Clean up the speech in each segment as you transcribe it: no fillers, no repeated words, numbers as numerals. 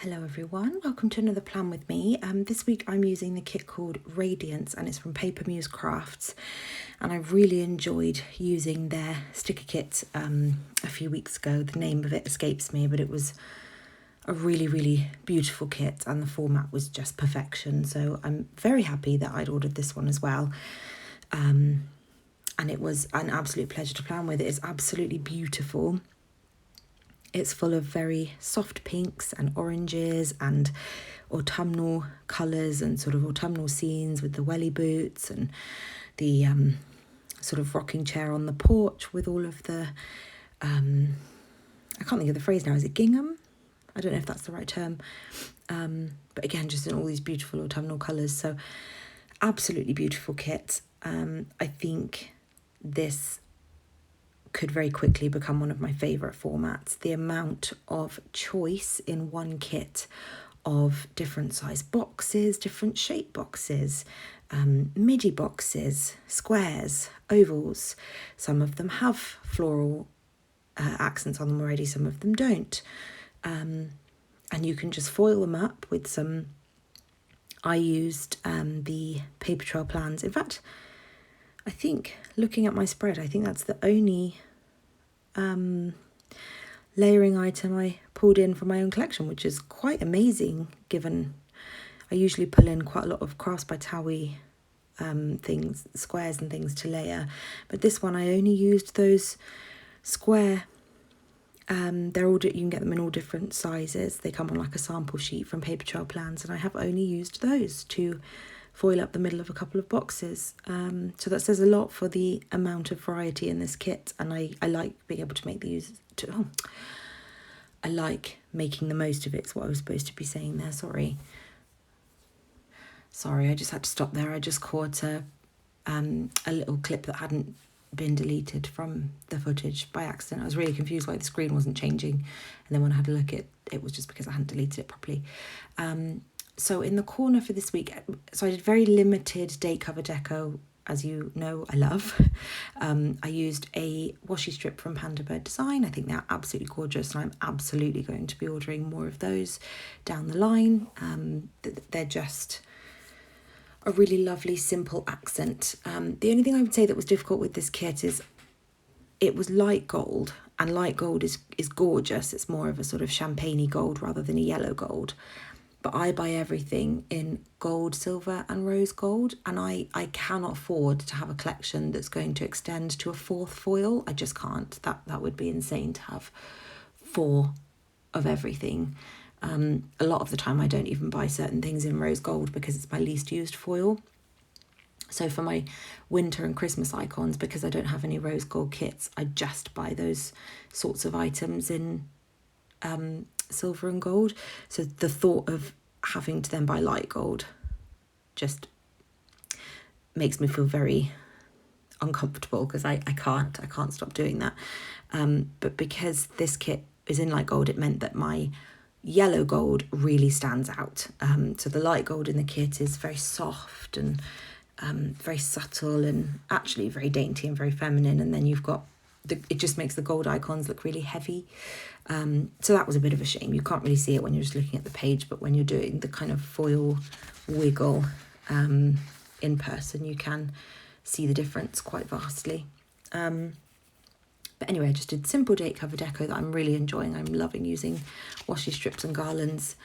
Hello everyone, welcome to another plan with me. This week I'm using the kit called Radiance and it's from Muse Crafts, and I really enjoyed using their sticker kit a few weeks ago. The name of it escapes me, but it was a really beautiful kit and the format was just perfection, so I'm very happy that I'd ordered this one as well. And it was an absolute pleasure to plan with. It is absolutely beautiful. It's full of very soft pinks and oranges and autumnal colours and sort of autumnal scenes with the welly boots and the sort of rocking chair on the porch with all of the, I can't think of the phrase now, is it gingham? I don't know if that's the right term. But again, just in all these beautiful autumnal colours. So absolutely beautiful kit. I think this could very quickly become one of my favourite formats. The amount of choice in one kit of different size boxes, different shape boxes, midi boxes, squares, ovals. Some of them have floral accents on them already, some of them don't. And you can just foil them up with some, I used the paper trail plans. In fact, I think, looking at my spread, I think that's the only layering item I pulled in from my own collection, which is quite amazing given I usually pull in quite a lot of Crafts by Towie things, squares and things to layer. But this one I only used those square, they're all, you can get them in all different sizes. They come on like a sample sheet from Paper Trail Plans, and I have only used those to foil up the middle of a couple of boxes. So that says a lot for the amount of variety in this kit, and I like being able to make the use to, I like making the most of it. It's what I was supposed to be saying there, sorry, I just had to stop there. I just caught a little clip that hadn't been deleted from the footage by accident. I was really confused why the screen wasn't changing, and then when I had a look, it was just because I hadn't deleted it properly. So in the corner for this week, so I did very limited date cover deco, as you know I love. I used a washi strip from Panda Bird Design. I think they're absolutely gorgeous, and I'm absolutely going to be ordering more of those down the line. They're just a really lovely, simple accent. The only thing I would say that was difficult with this kit is it was light gold, and light gold is gorgeous. It's more of a sort of champagne-y gold rather than a yellow gold. But I buy everything in gold, silver and rose gold, and I cannot afford to have a collection that's going to extend to a fourth foil. I just can't. That would be insane to have 4 of everything. A lot of the time I don't even buy certain things in rose gold because it's my least used foil. So for my winter and Christmas icons, because I don't have any rose gold kits, I just buy those sorts of items in silver and gold. So the thought of having to then buy light gold just makes me feel very uncomfortable, because I can't stop doing that. But because this kit is in light gold, it meant that my yellow gold really stands out. So the light gold in the kit is very soft and very subtle and actually very dainty and very feminine, and then you've got it just makes the gold icons look really heavy. So that was a bit of a shame. You can't really see it when you're just looking at the page, but when you're doing the kind of foil wiggle in person, you can see the difference quite vastly. But anyway, I just did simple date cover deco that I'm really enjoying. I'm loving using washi strips and garlands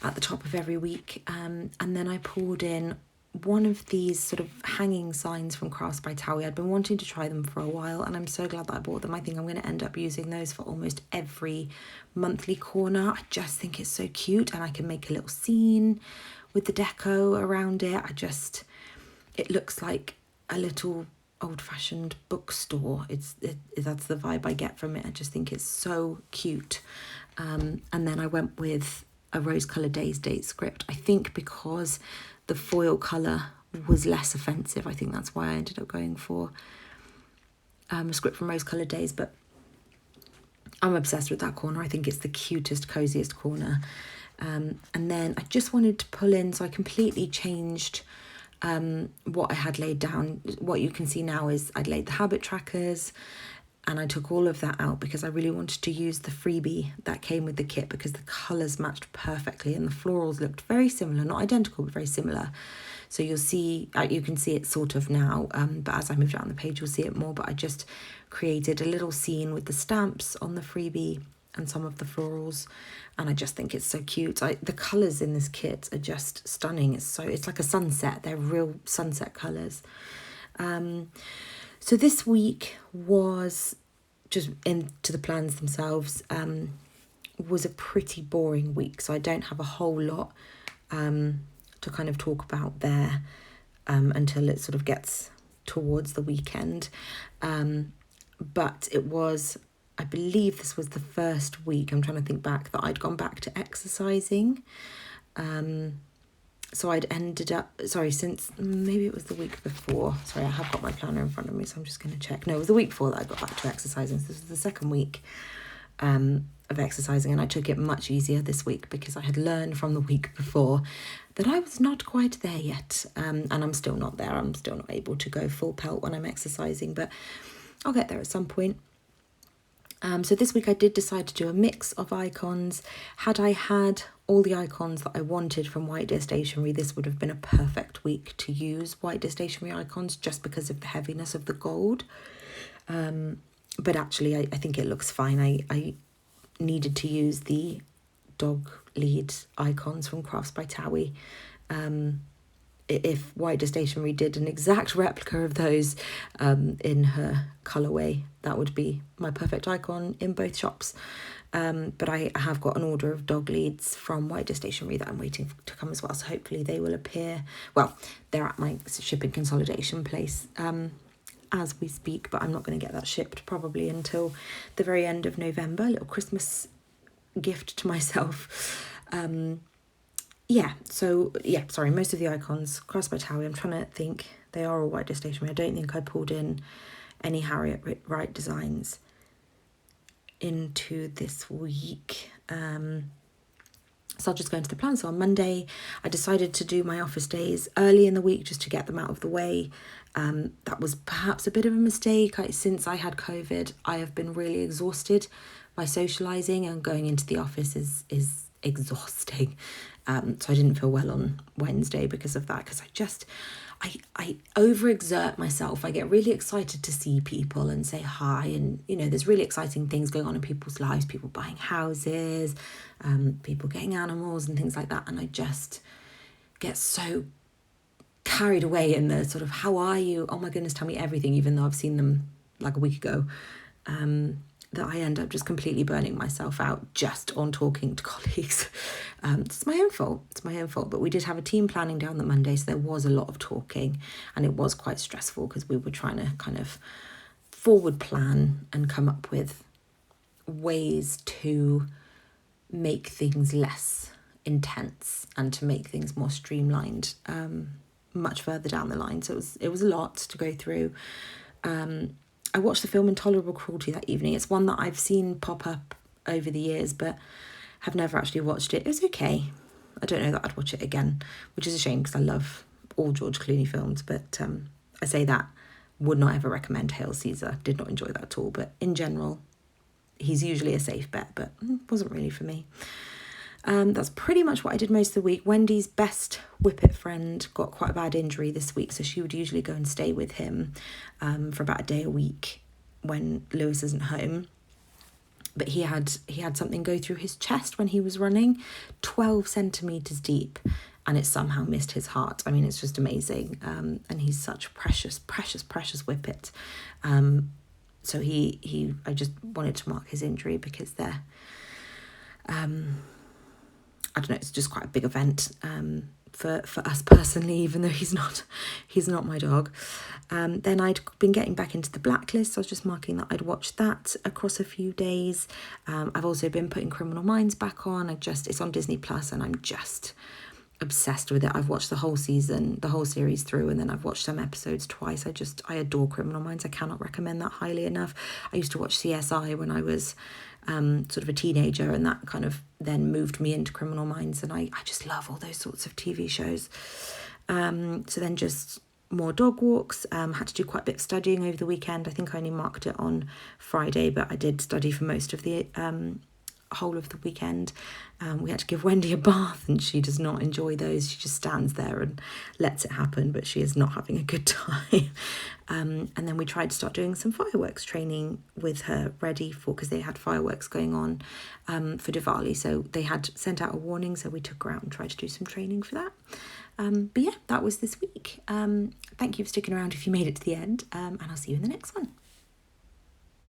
at the top of every week. And then I pulled in one of these sort of hanging signs from Crafts by Towie. I'd been wanting to try them for a while, and I'm so glad that I bought them. I think I'm going to end up using those for almost every monthly corner. I just think it's so cute, and I can make a little scene with the deco around it. It looks like a little old-fashioned bookstore. That's the vibe I get from it. I just think it's so cute. And then I went with a Rose Colour Days date script. I think because the foil colour was less offensive, I think that's why I ended up going for a script from Rose Colour Days. But I'm obsessed with that corner. I think it's the cutest, coziest corner. And then I just wanted to pull in, so I completely changed what I had laid down. What you can see now is I'd laid the habit trackers, And I took all of that out because I really wanted to use the freebie that came with the kit, because the colours matched perfectly and the florals looked very similar, not identical, but very similar. So you'll see, you can see it sort of now, but as I move down the page, you'll see it more. But I just created a little scene with the stamps on the freebie and some of the florals, and I just think it's so cute. The colours in this kit are just stunning. It's like a sunset. They're real sunset colours. So this week was, just into the plans themselves, was a pretty boring week. So I don't have a whole lot to kind of talk about there until it sort of gets towards the weekend. But it was, I believe this was the first week, I'm trying to think back, that I'd gone back to exercising. So I'd ended up, since maybe it was the week before. Sorry, I have got my planner in front of me, so I'm just going to check. No, it was the week before that I got back to exercising. So this was the second week of exercising, and I took it much easier this week because I had learned from the week before that I was not quite there yet. And I'm still not there. I'm still not able to go full pelt when I'm exercising, but I'll get there at some point. So this week I did decide to do a mix of icons. Had I had all the icons that I wanted from White Deer Stationery, this would have been a perfect week to use White Deer Stationery icons, just because of the heaviness of the gold. But actually, I think it looks fine. I needed to use the dog lead icons from Crafts by Towie. If White Deer Stationery did an exact replica of those in her colourway, that would be my perfect icon in both shops. But I have got an order of dog leads from Wright Stationery that I'm waiting to come as well. So hopefully they will appear. Well, they're at my shipping consolidation place as we speak, but I'm not going to get that shipped probably until the very end of November. A little Christmas gift to myself. Most of the icons, Cross by Towie, I'm trying to think, they are all White Deer Stationery. I don't think I pulled in any Harriet Wright designs into this week. So I'll just go into the plan. So on Monday, I decided to do my office days early in the week just to get them out of the way. That was perhaps a bit of a mistake. Since I had COVID, I have been really exhausted by socialising, and going into the office is exhausting. So I didn't feel well on Wednesday because of that, because I overexert myself. I get really excited to see people and say hi, and there's really exciting things going on in people's lives, people buying houses, people getting animals and things like that, and I just get so carried away in the sort of, how are you, oh my goodness, tell me everything, even though I've seen them like a week ago, that I end up just completely burning myself out just on talking to colleagues. It's my own fault, but we did have a team planning down the Monday, so there was a lot of talking, and it was quite stressful because we were trying to kind of forward plan and come up with ways to make things less intense and to make things more streamlined much further down the line. So it was a lot to go through. I watched the film Intolerable Cruelty that evening. It's one that I've seen pop up over the years, but have never actually watched it. It was okay. I don't know that I'd watch it again, which is a shame because I love all George Clooney films, but I say that, would not ever recommend Hail Caesar. Did not enjoy that at all, but in general, he's usually a safe bet, but wasn't really for me. That's pretty much what I did most of the week. Wendy's best Whippet friend got quite a bad injury this week, so she would usually go and stay with him for about a day a week when Lewis isn't home. But he had something go through his chest when he was running, 12 centimetres deep, and it somehow missed his heart. I mean, it's just amazing. And he's such precious Whippet. So I just wanted to mark his injury because they're... I don't know, it's just quite a big event for us personally, even though he's not my dog. Then I'd been getting back into the Blacklist, so I was just marking that I'd watched that across a few days. I've also been putting Criminal Minds back on. It's on Disney Plus, and I'm just obsessed with it. I've watched the whole season, the whole series through, and then I've watched some episodes twice. I adore Criminal Minds. I cannot recommend that highly enough. I used to watch CSI when I was sort of a teenager, and that kind of then moved me into Criminal Minds, and I just love all those sorts of TV shows. So then just more dog walks. Had to do quite a bit of studying over the weekend. I think I only marked it on Friday, but I did study for most of the whole of the weekend. We had to give Wendy a bath, and she does not enjoy those. She just stands there and lets it happen, but she is not having a good time. And then we tried to start doing some fireworks training with her ready for, because they had fireworks going on for Diwali, so they had sent out a warning, so we took her out and tried to do some training for that. But yeah, that was this week. Thank you for sticking around if you made it to the end, and I'll see you in the next one.